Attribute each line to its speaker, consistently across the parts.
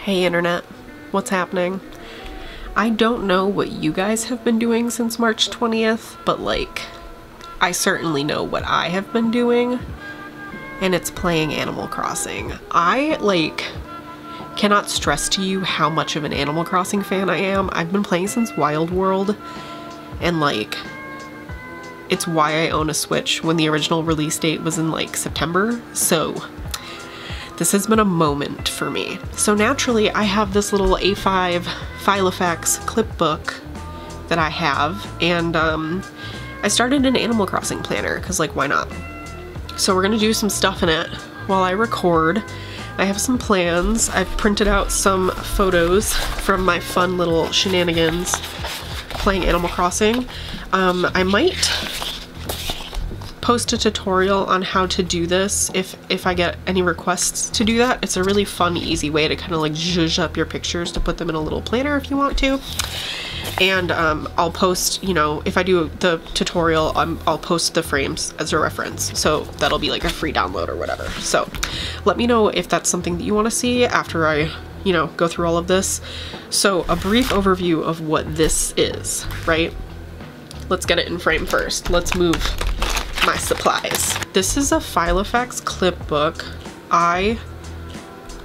Speaker 1: Hey internet, what's happening? I don't know what you guys have been doing since March 20th, but like, I certainly know what I have been doing, and it's playing Animal Crossing. I cannot stress to you how much of an Animal Crossing fan I am. I've been playing since Wild World, and like, it's why I own a Switch when the original release date was in like September, so this has been a moment for me. So naturally, I have this little A5 Filofax Clipbook that I have, and I started an Animal Crossing planner, because like, why not? So we're gonna do some stuff in it while I record. I have some plans. I've printed out some photos from my fun little shenanigans playing Animal Crossing. I might post a tutorial on how to do this if I get any requests to do that. It's a really fun, easy way to kind of like zhuzh up your pictures to put them in a little planner if you want to. And I'll post, you know, if I do the tutorial, I'll post the frames as a reference. So that'll be like a free download or whatever. So let me know if that's something that you want to see after I, you know, go through all of this. So a brief overview of what this is, right? Let's get it in frame first. Let's move my supplies. This is a Filofax Clipbook. I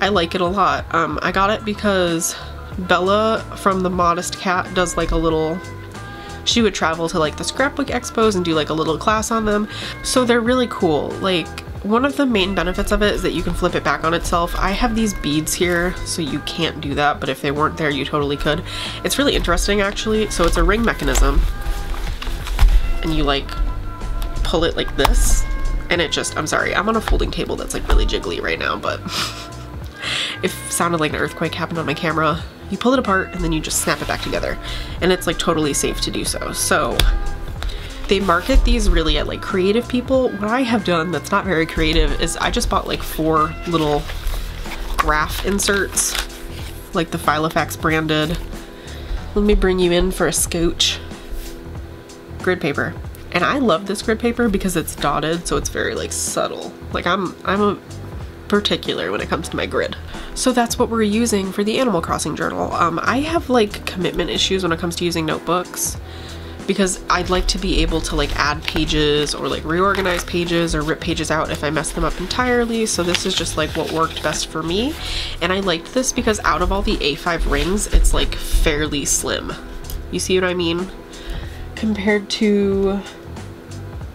Speaker 1: like it a lot. I got it because Bella from the Modest Cat does like a little, she would travel to like the scrapbook expos and do like a little class on them. So they're really cool. Like, one of the main benefits of it is that you can flip it back on itself. I have these beads here, so you can't do that, but if they weren't there, you totally could. It's really interesting actually. So it's a ring mechanism, and you like pull it like this, and it just, I'm sorry, I'm on a folding table that's like really jiggly right now, but if sounded like an earthquake happened on my camera, you pull it apart and then you just snap it back together, and it's like totally safe to do so. So they market these really at like creative people. What I have done that's not very creative is I just bought like 4 little graph inserts, like the Filofax branded. Let me bring you in for a scooch. Grid paper. And I love this grid paper because it's dotted, so it's very like subtle. Like I'm a particular when it comes to my grid. So that's what we're using for the Animal Crossing journal. I have like commitment issues when it comes to using notebooks, because I'd like to be able to like add pages or like reorganize pages or rip pages out if I mess them up entirely. So this is just like what worked best for me. And I liked this because out of all the A5 rings, it's like fairly slim. You see what I mean? Compared to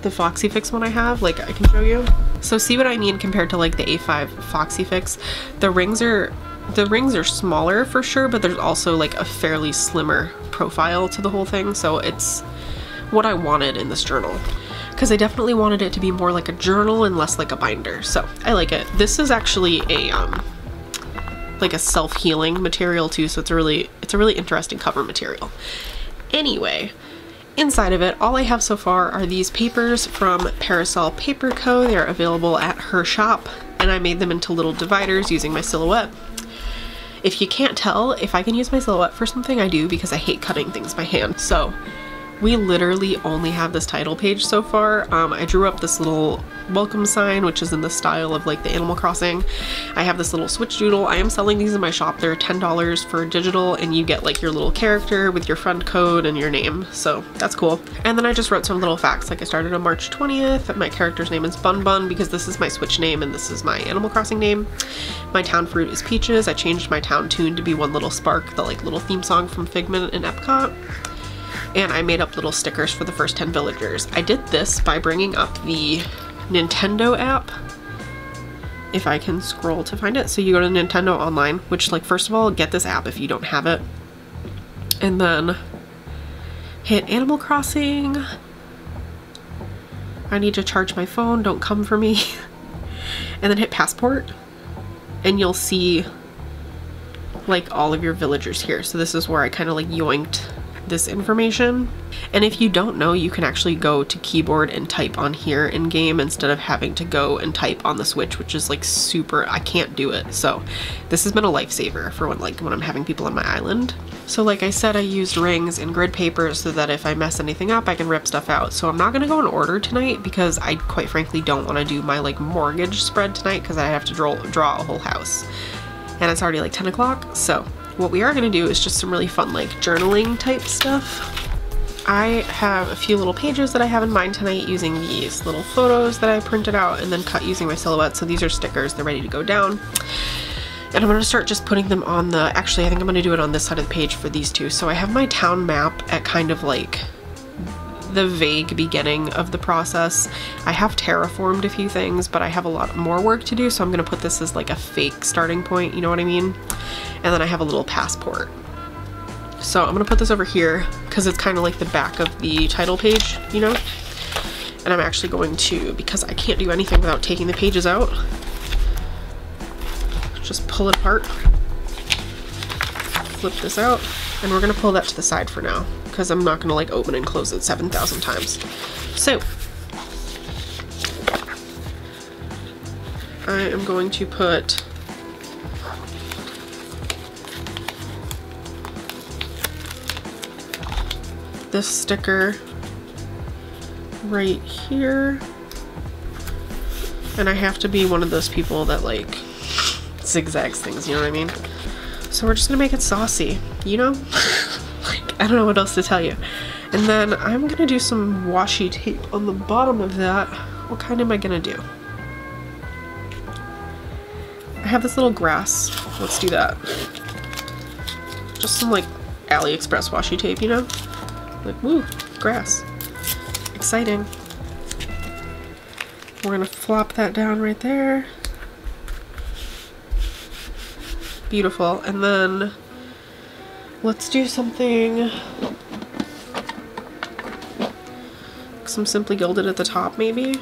Speaker 1: the Foxy Fix one I have, like I can show you. So see what I mean compared to like the A5 Foxy Fix. The rings are smaller for sure, but there's also like a fairly slimmer profile to the whole thing. So it's what I wanted in this journal, because I definitely wanted it to be more like a journal and less like a binder. So I like it. This is actually a like a self-healing material too, so it's a really interesting cover material. Anyway, inside of it, all I have so far are these papers from Parasol Paper Co. They're available at her shop, and I made them into little dividers using my Silhouette. If you can't tell, if I can use my Silhouette for something, I do, because I hate cutting things by hand. So we literally only have this title page so far. I drew up this little welcome sign, which is in the style of like the Animal Crossing. I have this little switch doodle. I am selling these in my shop. They're $10 for digital, and you get like your little character with your friend code and your name. So that's cool. And then I just wrote some little facts. Like, I started on March 20th. My character's name is Bun Bun because this is my Switch name and this is my Animal Crossing name. My town fruit is Peaches. I changed my town tune to be One Little Spark, the like little theme song from Figment and Epcot. And I made up little stickers for the first 10 villagers. I did this by bringing up the Nintendo app, if I can scroll to find it. So you go to Nintendo Online, which, like, first of all, get this app if you don't have it, and then hit Animal Crossing. I need to charge my phone, don't come for me. And then hit Passport, and you'll see like all of your villagers here. So this is where I kind of like yoinked this information. And if you don't know, you can actually go to keyboard and type on here in game instead of having to go and type on the Switch, which is like super, I can't do it. So this has been a lifesaver for when I'm having people on my island. So like I said, I used rings and grid paper so that if I mess anything up, I can rip stuff out. So I'm not gonna go in order tonight because I quite frankly don't want to do my like mortgage spread tonight because I have to draw a whole house. and it's already like 10 o'clock. So what we are gonna do is just some really fun like journaling type stuff. I have a few little pages that I have in mind tonight using these little photos that I printed out and then cut using my silhouette. So these are stickers, they're ready to go down. And I'm gonna start just putting them on the, actually I think I'm gonna do it on this side of the page for these two. So I have my town map at kind of like the vague beginning of the process. I have terraformed a few things, but I have a lot more work to do, so I'm gonna put this as like a fake starting point, you know what I mean? And then I have a little passport. So I'm gonna put this over here because it's kind of like the back of the title page, you know? And I'm actually going to, because I can't do anything without taking the pages out, just pull it apart, flip this out, and we're gonna pull that to the side for now because I'm not gonna like open and close it 7,000 times. So I am going to put this sticker right here, and I have to be one of those people that like zigzags things, you know what I mean? So we're just gonna make it saucy, you know? Like, I don't know what else to tell you. And then I'm gonna do some washi tape on the bottom of that. What kind am I gonna do? I have this little grass. Let's do that. Just some like AliExpress washi tape, you know? Like, woo, grass. Exciting. We're gonna flop that down right there. Beautiful. And then let's do something, some Simply Gilded at the top maybe,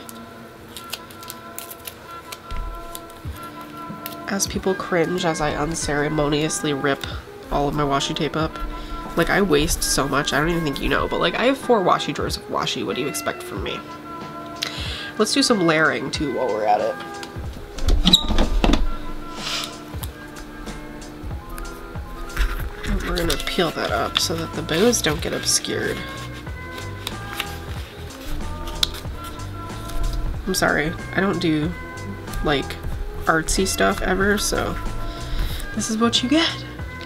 Speaker 1: as people cringe as I unceremoniously rip all of my washi tape up. Like, I waste so much, I don't even think you know, but like I have 4 washi drawers of washi. What do you expect from me? Let's do some layering too while we're at it. We're gonna peel that up so that the bows don't get obscured. I'm sorry, I don't do like artsy stuff ever, so this is what you get.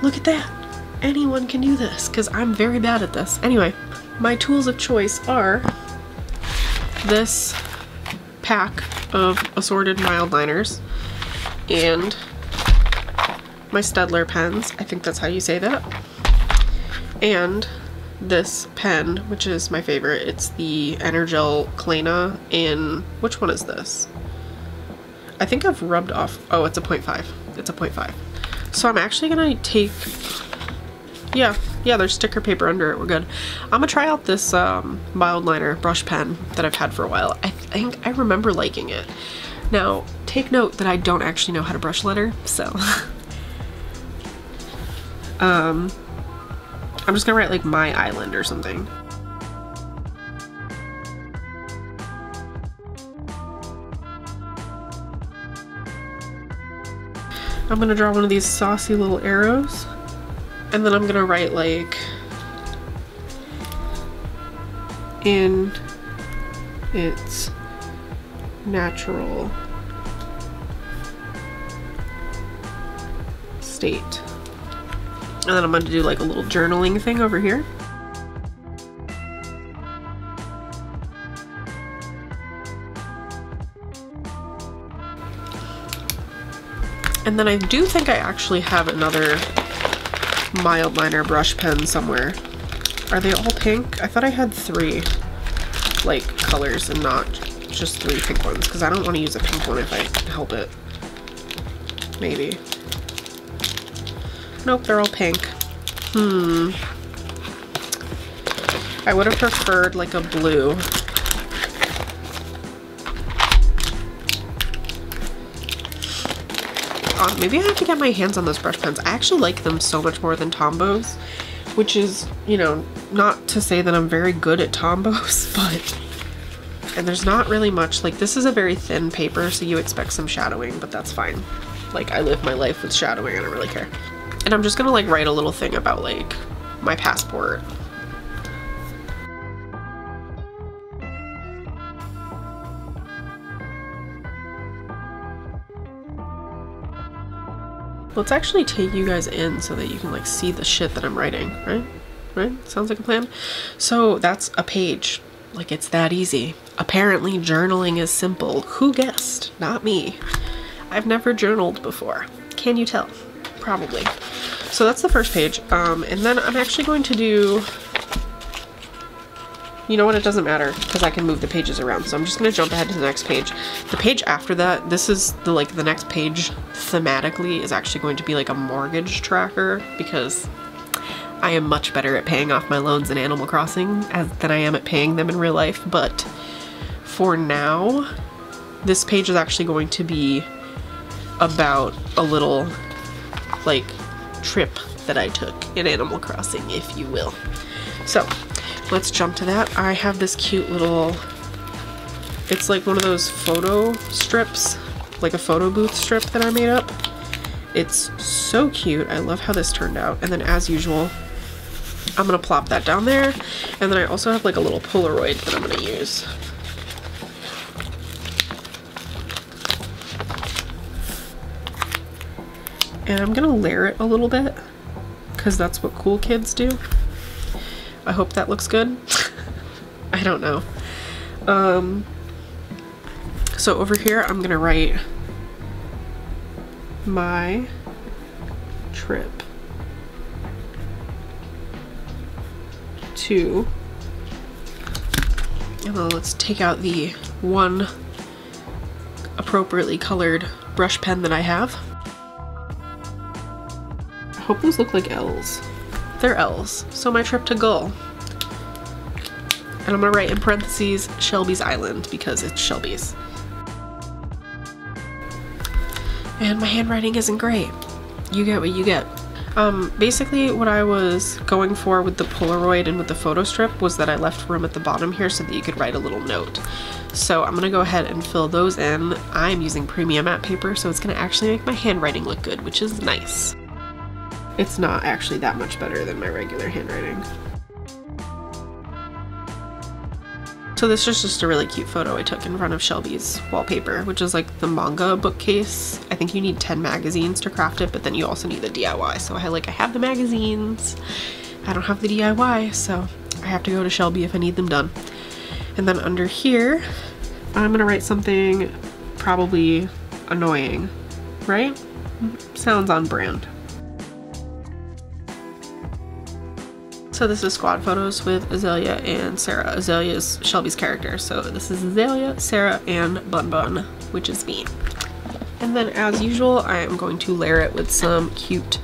Speaker 1: Look at that. Anyone can do this because I'm very bad at this. Anyway, my tools of choice are this pack of assorted mild liners and my Staedtler pens, I think that's how you say that, and this pen, which is my favorite. It's the Energel Klena in, which one is this? I think I've rubbed off, oh, it's a 0.5. It's a 0.5. So I'm actually gonna take, yeah, there's sticker paper under it, we're good. I'm gonna try out this mild liner brush pen that I've had for a while. I think I remember liking it. Now, take note that I don't actually know how to brush letter, so. I'm just gonna write like my island or something. I'm gonna draw one of these saucy little arrows, and then I'm gonna write like in its natural state. And then I'm going to do like a little journaling thing over here. And then I do think I actually have another mild liner brush pen somewhere. Are they all pink? I thought I had 3 like colors and not just 3 pink ones, because I don't want to use a pink one if I can help it. Maybe. Nope, they're all pink. I would have preferred like a blue. Maybe I have to get my hands on those brush pens. I actually like them so much more than Tombows, which is, you know, not to say that I'm very good at Tombows, but, and there's not really much, like this is a very thin paper, so you expect some shadowing, but that's fine. Like, I live my life with shadowing, I don't really care. And I'm just gonna like write a little thing about like my passport. let's actually take you guys in so that you can like see the shit that I'm writing, right? Right? Sounds like a plan. So that's a page. Like, it's that easy. Apparently journaling is simple. Who guessed? Not me. I've never journaled before. Can you tell? Probably. So that's the first page. And then I'm actually going to do, you know what, it doesn't matter because I can move the pages around. So I'm just going to jump ahead to the next page. The page after that, this is the next page thematically is actually going to be like a mortgage tracker, because I am much better at paying off my loans in Animal Crossing than I am at paying them in real life. But for now, this page is actually going to be about a little like trip that I took in Animal Crossing, if you will. So let's jump to that. I have this cute little, it's like one of those photo strips, like a photo booth strip that I made up. It's so cute. I love how this turned out. And then as usual, I'm gonna plop that down there. And then I also have like a little Polaroid that I'm gonna use. And I'm gonna layer it a little bit because that's what cool kids do. I hope that looks good. I don't know. So over here, I'm gonna write my trip to, and then let's take out the one appropriately colored brush pen that I have. I hope those look like L's. They're L's. So my trip to Gull. And I'm gonna write in parentheses Shelby's Island because it's Shelby's. And my handwriting isn't great. You get what you get. Basically what I was going for with the Polaroid and with the photo strip was that I left room at the bottom here so that you could write a little note. So I'm gonna go ahead and fill those in. I'm using premium matte paper, so it's gonna actually make my handwriting look good, which is nice. It's not actually that much better than my regular handwriting. So this is just a really cute photo I took in front of Shelby's wallpaper, which is like the manga bookcase. I think you need 10 magazines to craft it, but then you also need the DIY. So I have the magazines, I don't have the DIY, so I have to go to Shelby if I need them done. And then under here, I'm gonna write something probably annoying, right? Sounds on brand. So this is squad photos with Azalea and Sarah. Azalea is Shelby's character. So this is Azalea, Sarah, and Bun Bun, which is me. And then as usual, I am going to layer it with some cute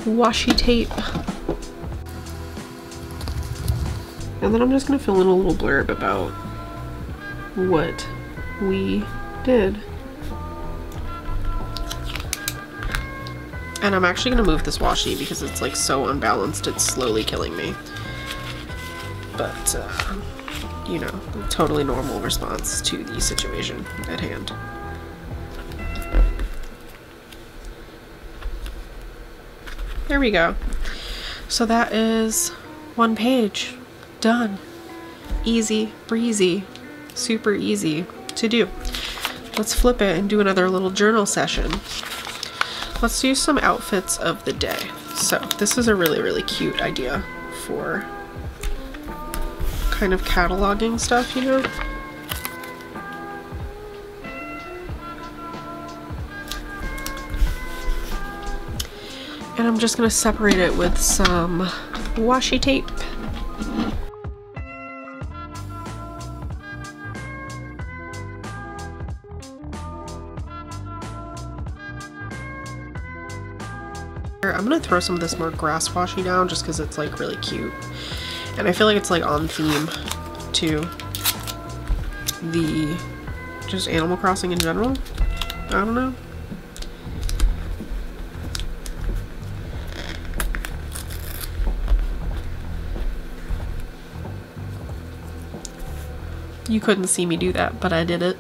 Speaker 1: washi tape. And then I'm just gonna fill in a little blurb about what we did. And I'm actually gonna move this washi because it's like so unbalanced, it's slowly killing me. But, you know, totally normal response to the situation at hand. There we go. So that is one page. Done. Easy breezy. Super easy to do. Let's flip it and do another little journal session. Let's do some outfits of the day. So this is a really, really cute idea for kind of cataloging stuff, you know? And I'm just gonna separate it with some washi tape. I'm gonna throw some of this more grass washi down just because it's like really cute. And I feel like it's like on theme to the just Animal Crossing in general. I don't know. You couldn't see me do that, but I did it.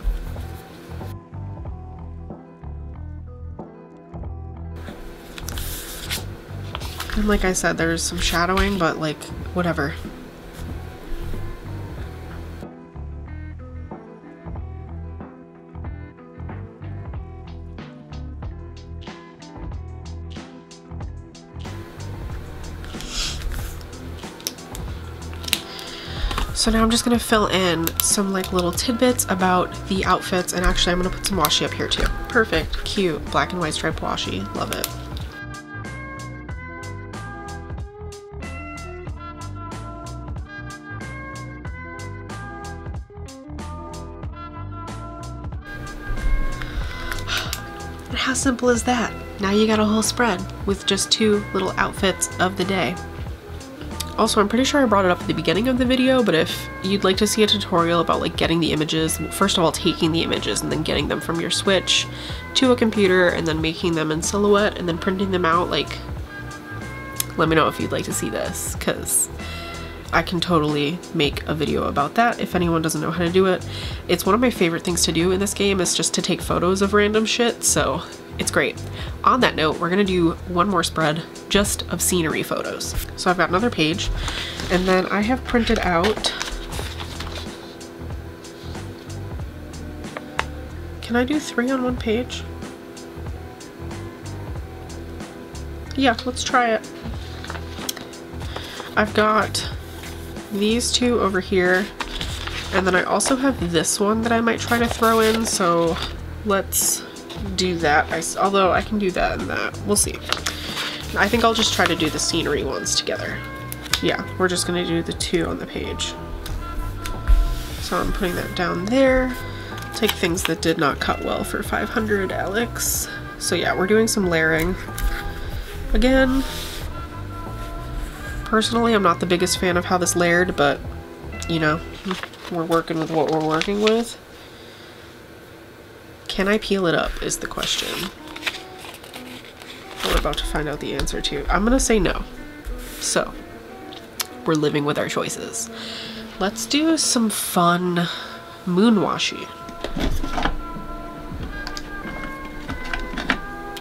Speaker 1: And like I said, there's some shadowing, but like, whatever. So now I'm just gonna fill in some like little tidbits about the outfits, and actually I'm gonna put some washi up here too. Perfect, cute, black and white striped washi, love it. And how simple is that? Now you got a whole spread with just 2 little outfits of the day. Also, I'm pretty sure I brought it up at the beginning of the video, but if you'd like to see a tutorial about like getting the images, first of all taking the images and then getting them from your Switch to a computer and then making them in Silhouette and then printing them out, like, let me know if you'd like to see this, because I can totally make a video about that if anyone doesn't know how to do it. It's one of my favorite things to do in this game, is just to take photos of random shit, so it's great. On that note, we're gonna do one more spread just of scenery photos. So I've got another page, and then I have printed out, can I do 3 on one page? Yeah, let's try it. I've got these 2 over here, and then I also have this one that I might try to throw in, so let's do that. Although I can do that and that. We'll see. I think I'll just try to do the scenery ones together. Yeah, we're just gonna do the 2 on the page. So I'm putting that down there. Take things that did not cut well for 500, Alex. So yeah, we're doing some layering. Again, personally, I'm not the biggest fan of how this layered, but you know, we're working with what we're working with. Can I peel it up is the question. We're about to find out the answer to. I'm gonna say no. So, we're living with our choices. Let's do some fun moon washi.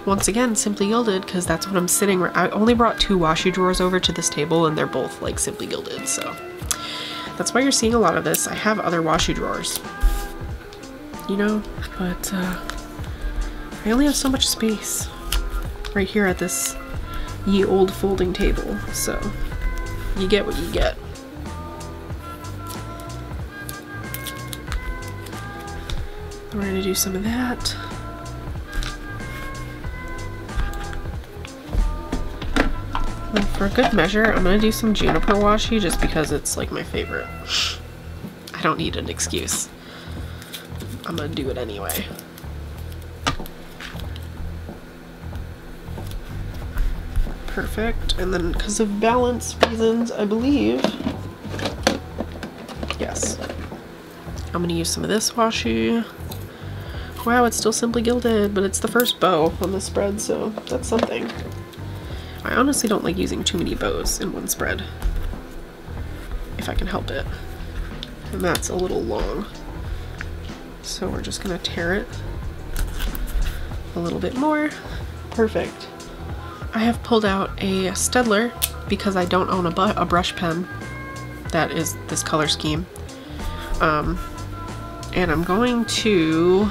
Speaker 1: Once again, Simply Gilded, because that's what I'm sitting. I only brought 2 washi drawers over to this table, and they're both like Simply Gilded, so that's why you're seeing a lot of this. I have other washi drawers, you know, but I only have so much space right here at this ye old folding table, so you get what you get. We're gonna do some of that. And for a good measure, I'm gonna do some juniper washi just because it's like my favorite. I don't need an excuse. I'm gonna do it anyway. Perfect. And then because of balance reasons, I believe, yes, I'm gonna use some of this washi. Wow, it's still Simply Gilded, but it's the first bow on the spread, so that's something. I honestly don't like using too many bows in one spread, if I can help it. And that's a little long. So we're just gonna tear it a little bit more. Perfect. I have pulled out a Staedtler because I don't own a brush pen that is this color scheme. And I'm going to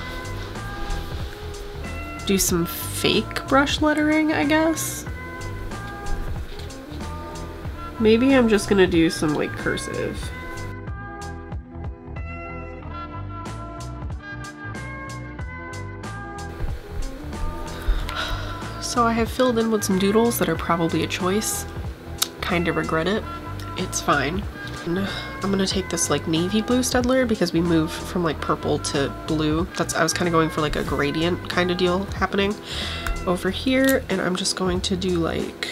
Speaker 1: do some fake brush lettering, I guess. Maybe I'm just gonna do some like cursive. So I have filled in with some doodles that are probably a choice. Kind of regret it. It's fine. And I'm gonna take this like navy blue Staedtler because we moved from like purple to blue. I was kind of going for like a gradient kind of deal happening over here, and I'm just going to do like,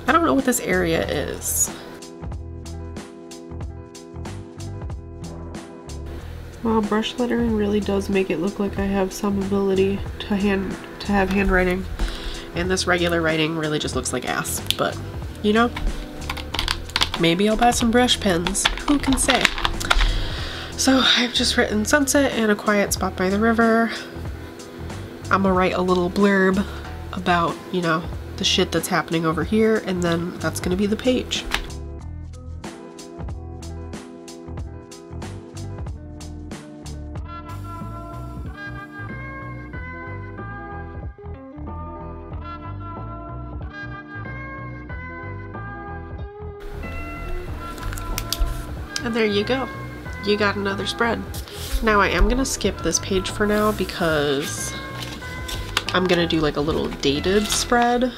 Speaker 1: I don't know what this area is. Wow, brush lettering really does make it look like I have some ability to have handwriting, and this regular writing really just looks like ass, but you know, maybe I'll buy some brush pens, who can say. So I've just written sunset and a quiet spot by the river. I'm gonna write a little blurb about, you know, the shit that's happening over here, and then that's gonna be the page. And there you go. You got another spread. Now I am gonna skip this page for now because I'm gonna do like a little dated spread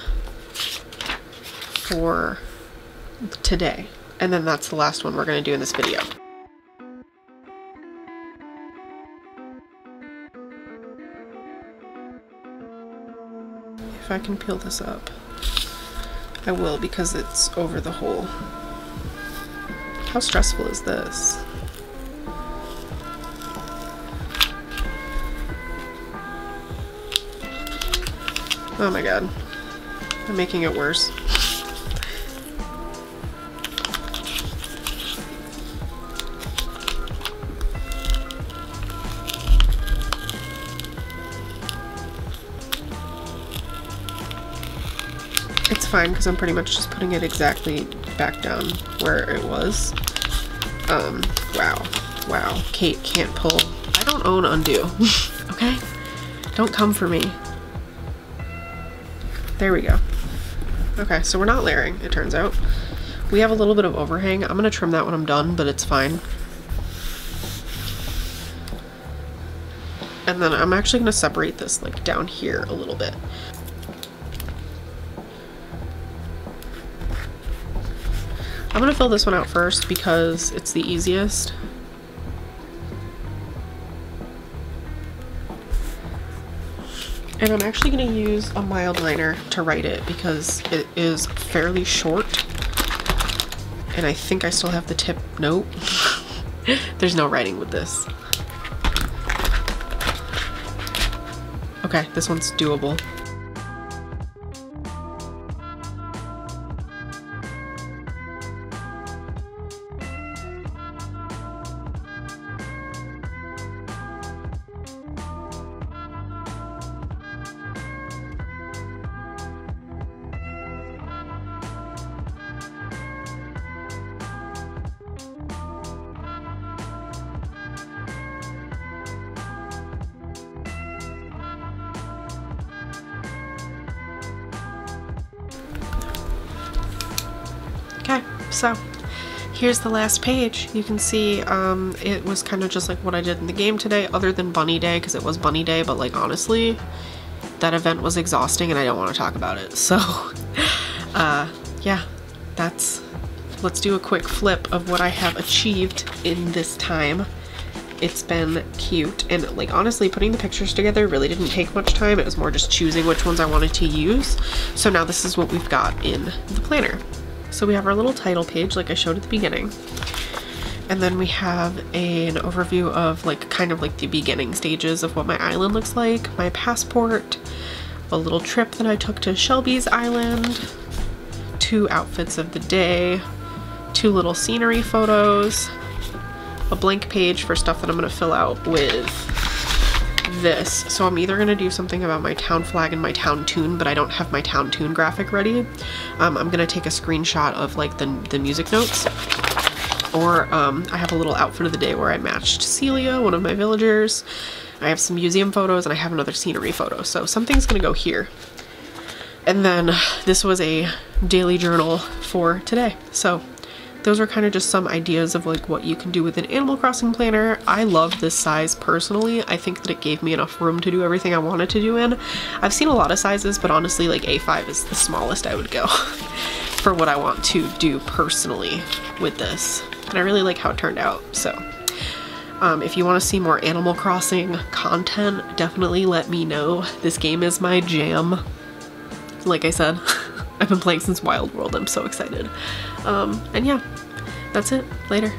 Speaker 1: for today. And then that's the last one we're gonna do in this video. If I can peel this up, I will, because it's over the hole. How stressful is this? Oh my god. I'm making it worse. It's fine because I'm pretty much just putting it exactly back down where it was. Wow. Wow. Kate can't pull. I don't own undo. Okay? Don't come for me. There we go. Okay, so we're not layering, it turns out. We have a little bit of overhang. I'm gonna trim that when I'm done, but it's fine. And then I'm actually gonna separate this like down here a little bit. I'm gonna fill this one out first because it's the easiest. And I'm actually going to use a mild liner to write it because it is fairly short. And I think I still have the tip. Nope. There's no writing with this. Okay, this one's doable. Okay, so here's the last page. You can see it was kind of just like what I did in the game today, other than Bunny Day, because it was Bunny Day, but like honestly, that event was exhausting and I don't want to talk about it. So yeah, let's do a quick flip of what I have achieved in this time. It's been cute, and like honestly putting the pictures together really didn't take much time. It was more just choosing which ones I wanted to use. So now this is what we've got in the planner. So we have our little title page like I showed at the beginning, and then we have an overview of like kind of like the beginning stages of what my island looks like, my passport, a little trip that I took to Shelby's island, 2 outfits of the day, 2 little scenery photos, a blank page for stuff that I'm going to fill out with this. So I'm either going to do something about my town flag and my town tune, but I don't have my town tune graphic ready. I'm going to take a screenshot of like the music notes, or I have a little outfit of the day where I matched Celia, one of my villagers. I have some museum photos and I have another scenery photo, so something's going to go here. And then this was a daily journal for today. So those are kind of just some ideas of like what you can do with an Animal Crossing planner. I love this size personally. I think that it gave me enough room to do everything I wanted to do in. I've seen a lot of sizes, but honestly like A5 is the smallest I would go for what I want to do personally with this. And I really like how it turned out. So if you want to see more Animal Crossing content, definitely let me know. This game is my jam. Like I said, I've been playing since Wild World. I'm so excited. And yeah, that's it. Later.